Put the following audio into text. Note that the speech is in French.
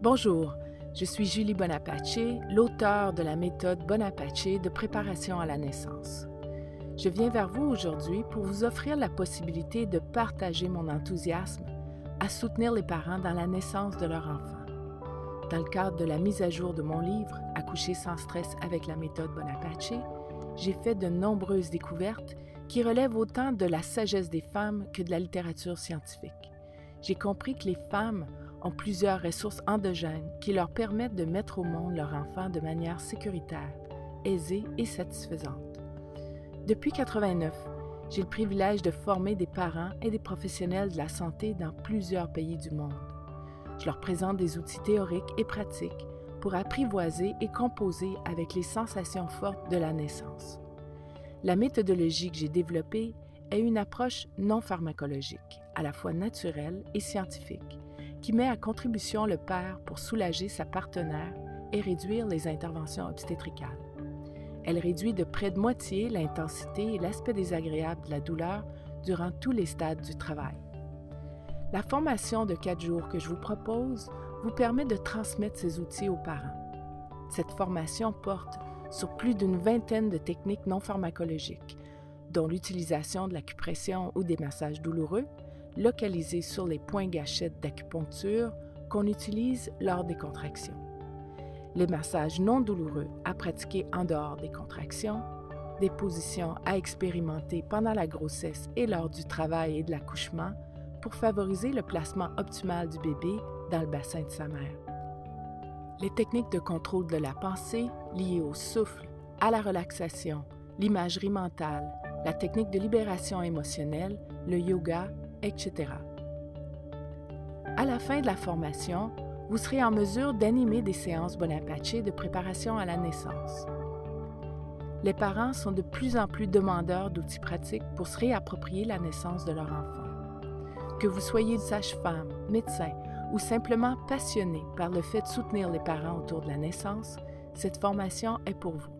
Bonjour, je suis Julie Bonaparte, l'auteure de la méthode Bonaparte de préparation à la naissance. Je viens vers vous aujourd'hui pour vous offrir la possibilité de partager mon enthousiasme à soutenir les parents dans la naissance de leur enfant. Dans le cadre de la mise à jour de mon livre « Accoucher sans stress avec la méthode Bonaparte », j'ai fait de nombreuses découvertes qui relèvent autant de la sagesse des femmes que de la littérature scientifique. J'ai compris que les femmes ont plusieurs ressources endogènes qui leur permettent de mettre au monde leur enfant de manière sécuritaire, aisée et satisfaisante. Depuis 1989, j'ai le privilège de former des parents et des professionnels de la santé dans plusieurs pays du monde. Je leur présente des outils théoriques et pratiques pour apprivoiser et composer avec les sensations fortes de la naissance. La méthodologie que j'ai développée est une approche non pharmacologique, à la fois naturelle et scientifique, qui met à contribution le père pour soulager sa partenaire et réduire les interventions obstétricales. Elle réduit de près de moitié l'intensité et l'aspect désagréable de la douleur durant tous les stades du travail. La formation de 4 jours que je vous propose vous permet de transmettre ces outils aux parents. Cette formation porte sur plus d'une vingtaine de techniques non pharmacologiques, dont l'utilisation de l'acupression ou des massages douloureux, localisés sur les points gâchettes d'acupuncture qu'on utilise lors des contractions. Les massages non douloureux à pratiquer en dehors des contractions, des positions à expérimenter pendant la grossesse et lors du travail et de l'accouchement pour favoriser le placement optimal du bébé dans le bassin de sa mère. Les techniques de contrôle de la pensée liées au souffle, à la relaxation, l'imagerie mentale, la technique de libération émotionnelle, le yoga, etc. À la fin de la formation, vous serez en mesure d'animer des séances Bonaparte de préparation à la naissance. Les parents sont de plus en plus demandeurs d'outils pratiques pour se réapproprier la naissance de leur enfant. Que vous soyez sage-femme, médecin ou simplement passionné par le fait de soutenir les parents autour de la naissance, cette formation est pour vous.